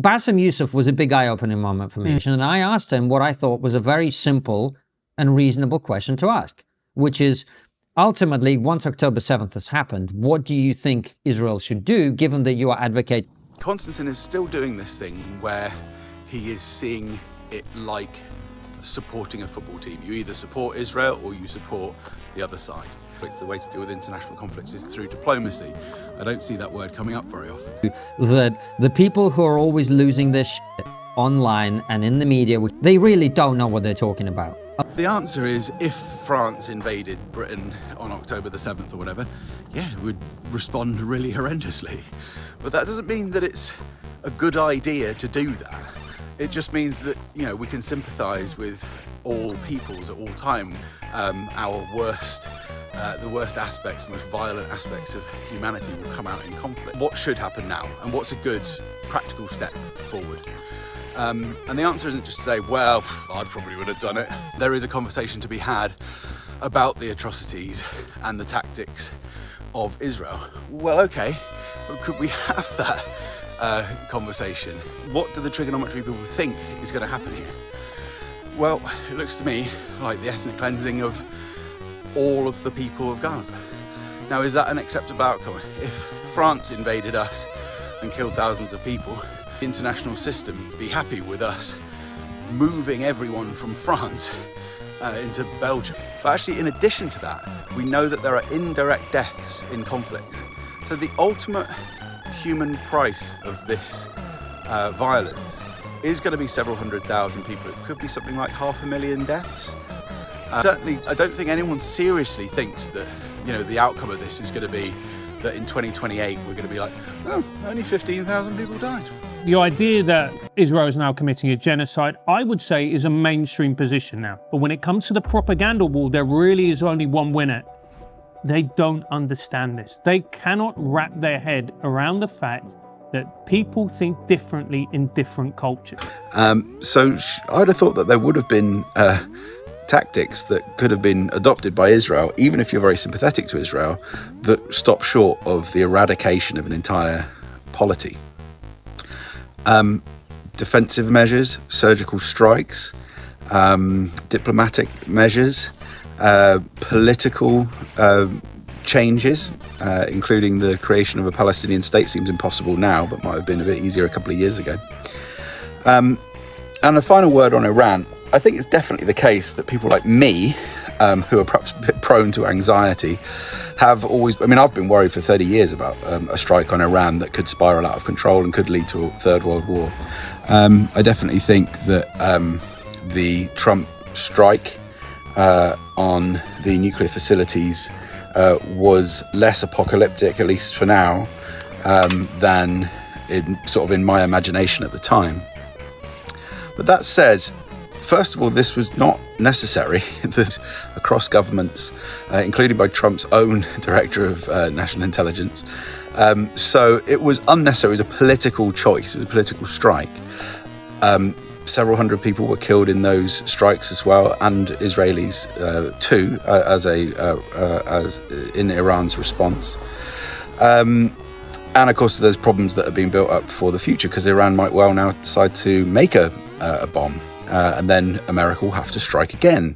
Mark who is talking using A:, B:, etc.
A: Bassem Youssef was a big eye-opening moment for me. And I asked him what I thought was a very simple and reasonable question to ask, which is, ultimately, once October 7th has happened, what do you think Israel should do, given that you are advocating?
B: Konstantin is still doing this thing where he is seeing it like supporting a football team. You either support Israel or you support the other side. It's the way to deal with international conflicts is through diplomacy. I don't see that word coming up very often.
A: That the people who are always losing their shit online and in the media, they really don't know what they're talking about.
B: The answer is, if France invaded Britain on October the 7th or whatever, yeah, we'd respond really horrendously. But that doesn't mean that it's a good idea to do that. It just means that, you know, we can sympathise with all peoples at all time. Our worst, the worst aspects, the most violent aspects of humanity will come out in conflict. What should happen now, and what's a good practical step forward? And the answer isn't just to say, well, I probably would have done it. There is a conversation to be had about the atrocities and the tactics of Israel. Well, okay, but could we have that conversation? What do the Triggernometry people think is going to happen here? Well, it looks to me like the ethnic cleansing of all of the people of Gaza. Now, is that an acceptable outcome? If France invaded us and killed thousands of people, the international system be happy with us moving everyone from France into Belgium? But actually, in addition to that, we know that there are indirect deaths in conflicts. So the ultimate human price of this violence is going to be several 100,000 people. It could be something like 500,000 deaths. Certainly, I don't think anyone seriously thinks that, you know, the outcome of this is going to be that in 2028 we're going to be like, oh, only 15,000 people died.
C: The idea that Israel is now committing a genocide, I would say, is a mainstream position now. But when it comes to the propaganda war, there really is only one winner. They don't understand this. They cannot wrap their head around the fact that people think differently in different cultures.
B: So I'd have thought that there would have been tactics that could have been adopted by Israel, even if you're very sympathetic to Israel, that stop short of the eradication of an entire polity. Defensive measures, surgical strikes, diplomatic measures, political changes, including the creation of a Palestinian state, seems impossible now, but might have been a bit easier a couple of years ago. And a final word on Iran. I think it's definitely the case that people like me, who are perhaps a bit prone to anxiety, have always, I mean, I've been worried for 30 years about a strike on Iran that could spiral out of control and could lead to a third world war. I definitely think that the Trump strike on the nuclear facilities was less apocalyptic, at least for now, than in my imagination at the time. But that said, first of all, this was not necessary. Across governments, including by Trump's own director of national intelligence. So it was unnecessary. It was a political choice. It was a political strike. Several hundred people were killed in those strikes as well, and Israelis too, as in Iran's response. And of course, there's problems that are being built up for the future, because Iran might well now decide to make a bomb, and then America will have to strike again.